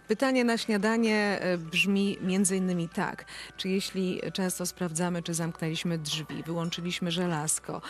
Pytanie na śniadanie brzmi między innymi tak. Czy jeśli często sprawdzamy, czy zamknęliśmy drzwi, wyłączyliśmy żelazko,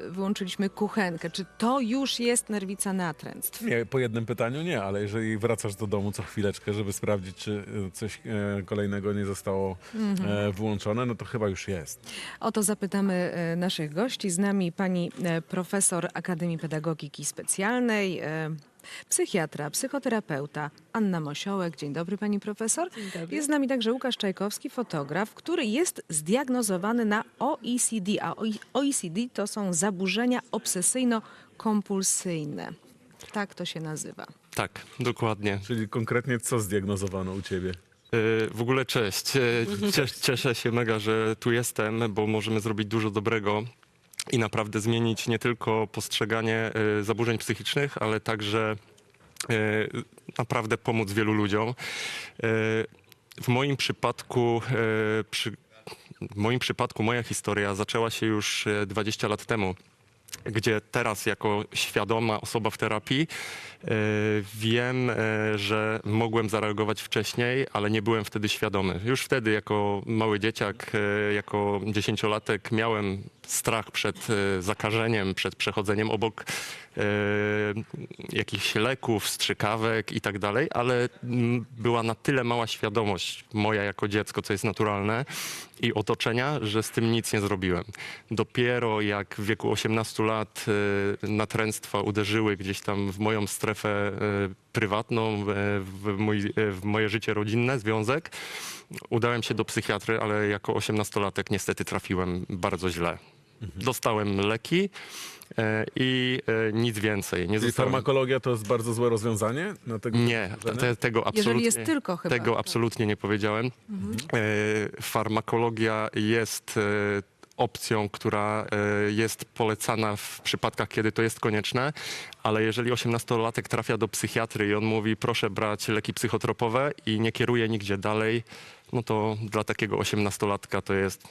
wyłączyliśmy kuchenkę, czy to już jest nerwica natręctw? Nie, po jednym pytaniu nie, ale jeżeli wracasz do domu co chwileczkę, żeby sprawdzić, czy coś kolejnego nie zostało wyłączone, no to chyba już jest. O to zapytamy naszych gości. Z nami pani profesor Akademii Pedagogiki Specjalnej, psychiatra, psychoterapeuta Anna Mosiołek. Dzień dobry pani profesor. Dzień dobry. Jest z nami także Łukasz Czajkowski, fotograf, który jest zdiagnozowany na OECD, a OECD to są zaburzenia obsesyjno-kompulsyjne. Tak to się nazywa. Tak, dokładnie. Czyli konkretnie co zdiagnozowano u ciebie? W ogóle cześć. Cieszę się mega, że tu jestem, bo możemy zrobić dużo dobrego i naprawdę zmienić nie tylko postrzeganie zaburzeń psychicznych, ale także naprawdę pomóc wielu ludziom. W moim przypadku moja historia zaczęła się już 20 lat temu, gdzie teraz jako świadoma osoba w terapii wiem, że mogłem zareagować wcześniej, ale nie byłem wtedy świadomy. Już wtedy jako mały dzieciak, jako 10-latek miałem strach przed zakażeniem, przed przechodzeniem obok jakichś leków, strzykawek i tak dalej, ale była na tyle mała świadomość moja jako dziecko, co jest naturalne, i otoczenia, że z tym nic nie zrobiłem. Dopiero jak w wieku 18 lat natręctwa uderzyły gdzieś tam w moją strefę prywatną, w moje życie rodzinne, związek, udałem się do psychiatry, ale jako 18-latek niestety trafiłem bardzo źle. Dostałem leki i nic więcej. Nie Czyli zostałem... farmakologia to jest bardzo złe rozwiązanie? Na tego Nie, tego absolutnie, Jeżeli jest tylko chyba. tego absolutnie nie powiedziałem. Farmakologia jest opcją, która jest polecana w przypadkach, kiedy to jest konieczne, ale jeżeli 18-latek trafia do psychiatry i on mówi, proszę brać leki psychotropowe i nie kieruje nigdzie dalej, no to dla takiego 18-latka to jest,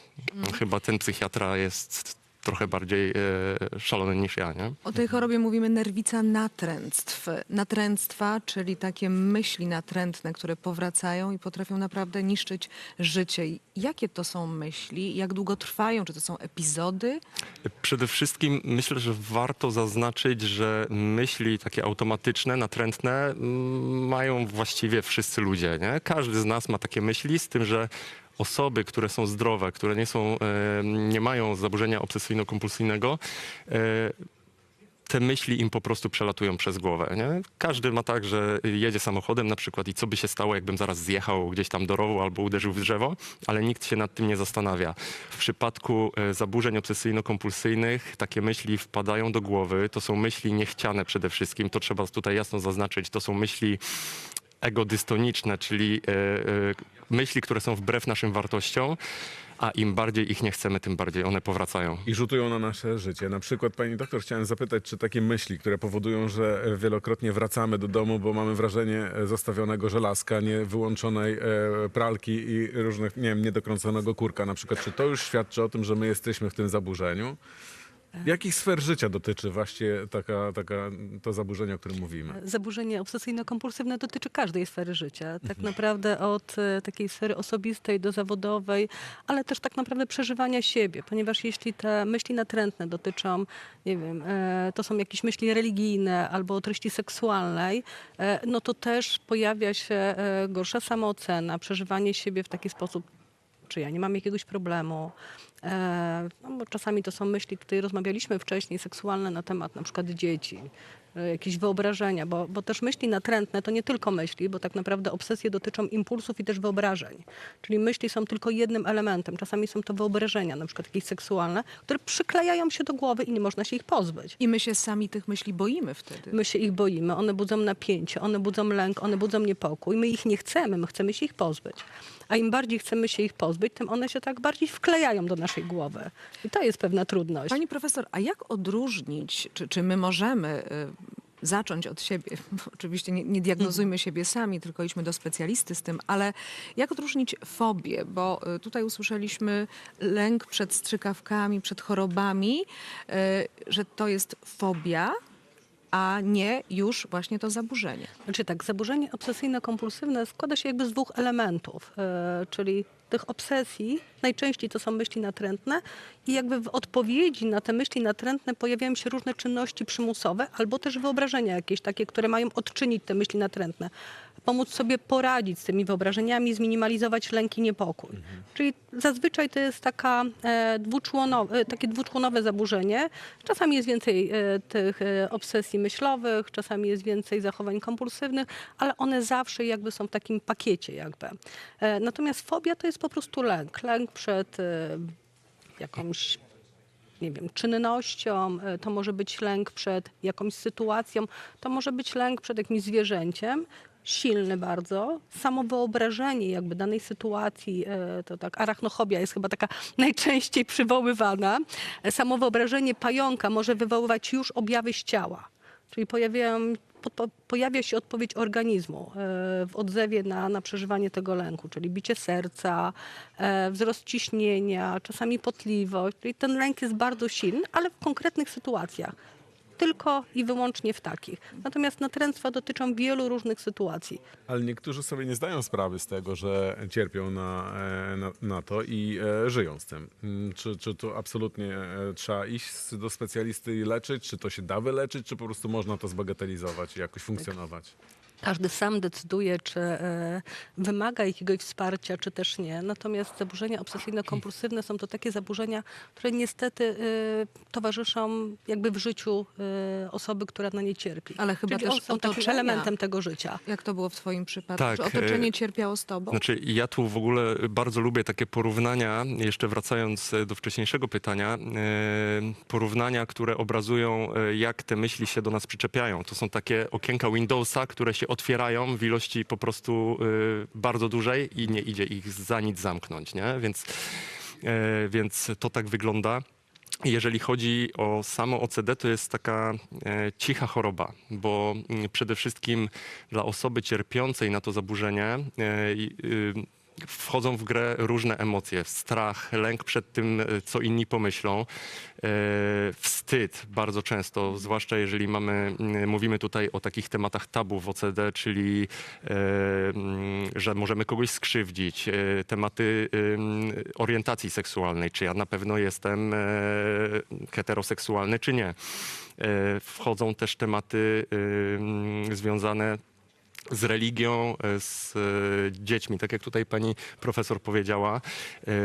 chyba ten psychiatra jest trochę bardziej szalony niż ja, nie? O tej chorobie mówimy nerwica natręctw. Natręctwa, czyli takie myśli natrętne, które powracają i potrafią naprawdę niszczyć życie. I jakie to są myśli? Jak długo trwają? Czy to są epizody? Przede wszystkim myślę, że warto zaznaczyć, że myśli takie automatyczne, natrętne mają właściwie wszyscy ludzie, nie? Każdy z nas ma takie myśli, z tym, że osoby, które są zdrowe, które nie mają zaburzenia obsesyjno-kompulsyjnego, te myśli im po prostu przelatują przez głowę. Nie? Każdy ma tak, że jedzie samochodem na przykład i co by się stało, jakbym zaraz zjechał gdzieś tam do rowu albo uderzył w drzewo, ale nikt się nad tym nie zastanawia. W przypadku zaburzeń obsesyjno-kompulsyjnych takie myśli wpadają do głowy. To są myśli niechciane przede wszystkim. To trzeba tutaj jasno zaznaczyć. To są myśli egodystoniczne, czyli myśli, które są wbrew naszym wartościom, a im bardziej ich nie chcemy, tym bardziej one powracają. I rzutują na nasze życie. Na przykład, pani doktor, chciałem zapytać, czy takie myśli, które powodują, że wielokrotnie wracamy do domu, bo mamy wrażenie zostawionego żelazka, niewyłączonej pralki i różnych, nie wiem, niedokręconego kurka na przykład, czy to już świadczy o tym, że my jesteśmy w tym zaburzeniu? Jakich sfer życia dotyczy właśnie to zaburzenie, o którym mówimy? Zaburzenie obsesyjno-kompulsywne dotyczy każdej sfery życia. Tak naprawdę od takiej sfery osobistej do zawodowej, ale też tak naprawdę przeżywania siebie, ponieważ jeśli te myśli natrętne dotyczą, nie wiem, to są jakieś myśli religijne albo treści seksualnej, no to też pojawia się gorsza samoocena, przeżywanie siebie w taki sposób, czy ja nie mam jakiegoś problemu. No bo czasami to są myśli, tutaj rozmawialiśmy wcześniej, seksualne na temat na przykład dzieci, jakieś wyobrażenia, bo też myśli natrętne to nie tylko myśli, bo tak naprawdę obsesje dotyczą impulsów i też wyobrażeń. Czyli myśli są tylko jednym elementem. Czasami są to wyobrażenia, na przykład jakieś seksualne, które przyklejają się do głowy i nie można się ich pozbyć. I my się sami tych myśli boimy wtedy. My się ich boimy, one budzą napięcie, one budzą lęk, one budzą niepokój. My ich nie chcemy, my chcemy się ich pozbyć. A im bardziej chcemy się ich pozbyć, tym one się tak bardziej wklejają do naszej głowy. I to jest pewna trudność. Pani profesor, a jak odróżnić, czy my możemy zacząć od siebie, oczywiście nie diagnozujmy siebie sami, tylko idźmy do specjalisty z tym, ale jak odróżnić fobię, bo tutaj usłyszeliśmy lęk przed strzykawkami, przed chorobami, że to jest fobia, a nie już właśnie to zaburzenie. Znaczy tak, zaburzenie obsesyjno-kompulsywne składa się jakby z dwóch elementów, czyli tych obsesji, najczęściej to są myśli natrętne i jakby w odpowiedzi na te myśli natrętne pojawiają się różne czynności przymusowe albo też wyobrażenia jakieś takie, które mają odczynić te myśli natrętne. Pomóc sobie poradzić z tymi wyobrażeniami, zminimalizować lęk i niepokój. Czyli zazwyczaj to jest takie dwuczłonowe zaburzenie. Czasami jest więcej tych obsesji myślowych, czasami jest więcej zachowań kompulsywnych, ale one zawsze jakby są w takim pakiecie jakby. Natomiast fobia to jest po prostu lęk. Lęk przed jakąś, nie wiem, czynnością, to może być lęk przed jakąś sytuacją, to może być lęk przed jakimś zwierzęciem, silny bardzo. Samo wyobrażenie jakby danej sytuacji, to tak arachnochobia jest chyba taka najczęściej przywoływana. Samo wyobrażenie pająka może wywoływać już objawy z ciała. Czyli pojawia się odpowiedź organizmu w odzewie na przeżywanie tego lęku, czyli bicie serca, wzrost ciśnienia, czasami potliwość. Czyli ten lęk jest bardzo silny, ale w konkretnych sytuacjach. Tylko i wyłącznie w takich. Natomiast natręctwa dotyczą wielu różnych sytuacji. Ale niektórzy sobie nie zdają sprawy z tego, że cierpią na to i żyją z tym. Czy tu absolutnie trzeba iść do specjalisty i leczyć? Czy to się da wyleczyć? Czy po prostu można to zbagatelizować i jakoś funkcjonować? Każdy sam decyduje, czy wymaga jakiegoś wsparcia, czy też nie. Natomiast zaburzenia obsesyjno-kompulsywne są to takie zaburzenia, które niestety towarzyszą jakby w życiu osoby, która na nie cierpi. Ale chyba Czyli też są takim otoczenia. elementem tego życia. Jak to było w twoim przypadku? Tak, Czy otoczenie cierpiało z tobą? Znaczy, ja tu w ogóle bardzo lubię takie porównania, jeszcze wracając do wcześniejszego pytania, porównania, które obrazują, jak te myśli się do nas przyczepiają. To są takie okienka Windowsa, które się otwierają w ilości po prostu bardzo dużej i nie idzie ich za nic zamknąć, nie? Więc to tak wygląda. Jeżeli chodzi o samo OCD, to jest taka cicha choroba, bo przede wszystkim dla osoby cierpiącej na to zaburzenie wchodzą w grę różne emocje. Strach, lęk przed tym, co inni pomyślą, wstyd bardzo często, zwłaszcza jeżeli mówimy tutaj o takich tematach tabu w OCD, czyli że możemy kogoś skrzywdzić, tematy orientacji seksualnej, czy ja na pewno jestem heteroseksualny, czy nie. Wchodzą też tematy związane z religią, z dziećmi, tak jak tutaj pani profesor powiedziała,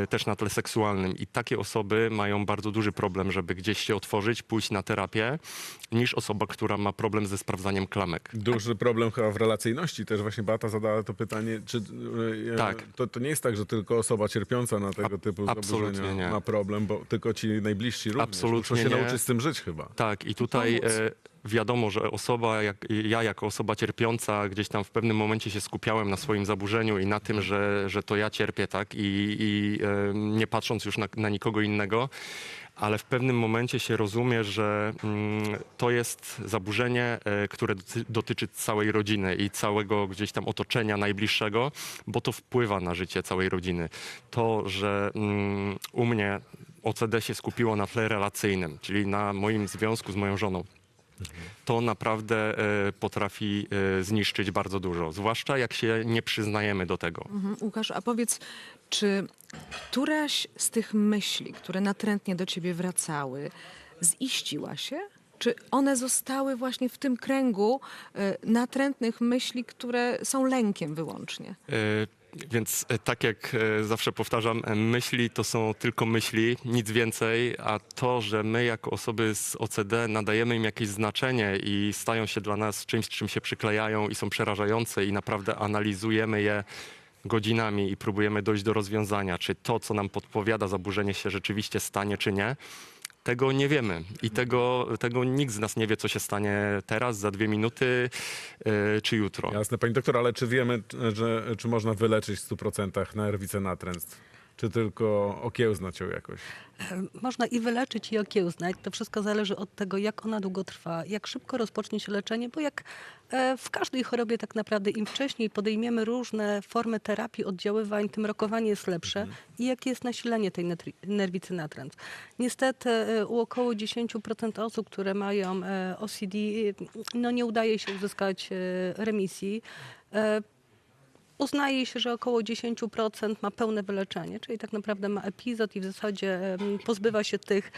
też na tle seksualnym. I takie osoby mają bardzo duży problem, żeby gdzieś się otworzyć, pójść na terapię, niż osoba, która ma problem ze sprawdzaniem klamek. Duży problem chyba w relacyjności też. Właśnie Beata zadała to pytanie, czy Tak. to nie jest tak, że tylko osoba cierpiąca na tego typu absolutnie zaburzenia nie. ma problem, bo tylko ci najbliżsi również. Absolutnie Muszą się nie. nauczyć z tym żyć chyba. Tak, i tutaj wiadomo, że ja jako osoba cierpiąca gdzieś tam w pewnym momencie się skupiałem na swoim zaburzeniu i na tym, że to ja cierpię, tak, i nie patrząc już na nikogo innego, ale w pewnym momencie się rozumie, że to jest zaburzenie, które dotyczy całej rodziny i całego gdzieś tam otoczenia najbliższego, bo to wpływa na życie całej rodziny. To, że u mnie OCD się skupiło na tle relacyjnym, czyli na moim związku z moją żoną, to naprawdę potrafi zniszczyć bardzo dużo, zwłaszcza jak się nie przyznajemy do tego. Łukasz, a powiedz, czy któraś z tych myśli, które natrętnie do ciebie wracały, ziściła się? Czy one zostały właśnie w tym kręgu natrętnych myśli, które są lękiem wyłącznie? Więc tak jak zawsze powtarzam, myśli to są tylko myśli, nic więcej, a to, że my jako osoby z OCD nadajemy im jakieś znaczenie i stają się dla nas czymś, czym się przyklejają i są przerażające i naprawdę analizujemy je godzinami i próbujemy dojść do rozwiązania, czy to, co nam podpowiada zaburzenie się rzeczywiście stanie, czy nie. Tego nie wiemy i tego nikt z nas nie wie, co się stanie teraz, za 2 minuty czy jutro. Jasne, pani doktor, ale czy wiemy, czy można wyleczyć w 100% nerwicę natręctw? czy tylko okiełznać ją jakoś? Można i wyleczyć, i okiełznać. To wszystko zależy od tego, jak ona długo trwa, jak szybko rozpocznie się leczenie, bo jak w każdej chorobie tak naprawdę im wcześniej podejmiemy różne formy terapii, oddziaływań, tym rokowanie jest lepsze i jakie jest nasilenie tej nerwicy natręt. Niestety u około 10% osób, które mają OCD, no nie udaje się uzyskać remisji. Uznaje się, że około 10% ma pełne wyleczenie, czyli tak naprawdę ma epizod i w zasadzie pozbywa się tych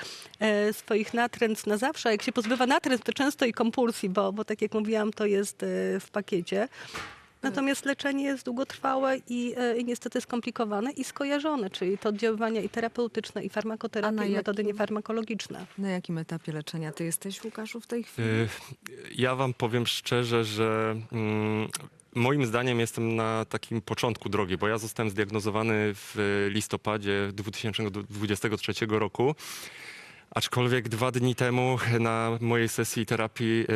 swoich natręt na zawsze. A jak się pozbywa natręt, to często i kompulsji, bo tak jak mówiłam, to jest w pakiecie. Natomiast leczenie jest długotrwałe i niestety skomplikowane i skojarzone, czyli to oddziaływania i terapeutyczne, i farmakoterapia, i metody niefarmakologiczne. Na jakim etapie leczenia ty jesteś, Łukaszu, w tej chwili? Ja wam powiem szczerze, że moim zdaniem jestem na takim początku drogi, bo ja zostałem zdiagnozowany w listopadzie 2023 roku. Aczkolwiek 2 dni temu na mojej sesji terapii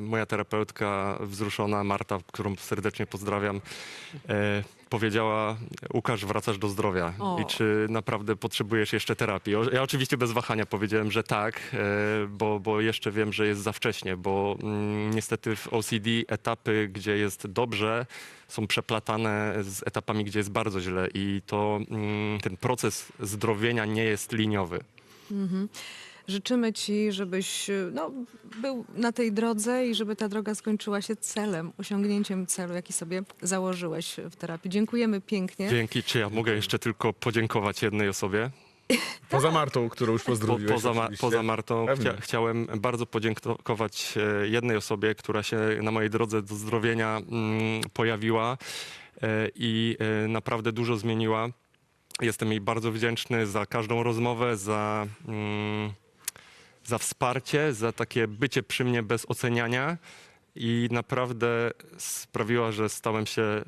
moja terapeutka wzruszona, Marta, którą serdecznie pozdrawiam, powiedziała: Łukasz, wracasz do zdrowia. O. I czy naprawdę potrzebujesz jeszcze terapii? Ja oczywiście bez wahania powiedziałem, że tak, bo jeszcze wiem, że jest za wcześnie, bo niestety w OCD etapy, gdzie jest dobrze, są przeplatane z etapami, gdzie jest bardzo źle i to ten proces zdrowienia nie jest liniowy. Życzymy ci, żebyś był na tej drodze i żeby ta droga skończyła się celem, osiągnięciem celu, jaki sobie założyłeś w terapii. Dziękujemy pięknie. Dzięki. Czy ja mogę jeszcze tylko podziękować jednej osobie? Poza Martą, którą już pozdrowiłeś Poza Martą Pewnie. chciałem bardzo podziękować jednej osobie, która się na mojej drodze do zdrowienia pojawiła i naprawdę dużo zmieniła. Jestem jej bardzo wdzięczny za każdą rozmowę, za wsparcie, za takie bycie przy mnie bez oceniania i naprawdę sprawiła, że stałem się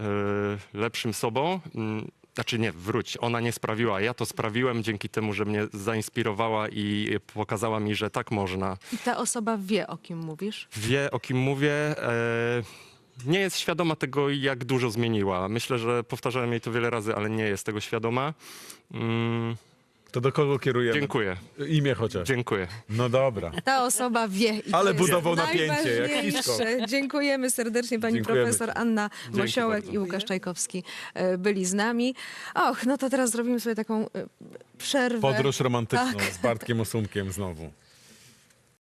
lepszym sobą. Znaczy nie, wróć, ona nie sprawiła, ja to sprawiłem dzięki temu, że mnie zainspirowała i pokazała mi, że tak można. I ta osoba wie, o kim mówisz? Wie, o kim mówię. Nie jest świadoma tego, jak dużo zmieniła. Myślę, że powtarzałem jej to wiele razy, ale nie jest tego świadoma. To do kogo kierujemy? Dziękuję. Imię chociaż. Dziękuję. No dobra. Ta osoba wie. I Ale to jest budował napięcie, jak najważniejsze. Dziękujemy serdecznie. Pani Dziękujemy. profesor Anna Dzięki Mosiołek bardzo. i Łukasz Czajkowski byli z nami. No to teraz zrobimy sobie taką przerwę. Podróż romantyczną z Bartkiem Osumkiem znowu.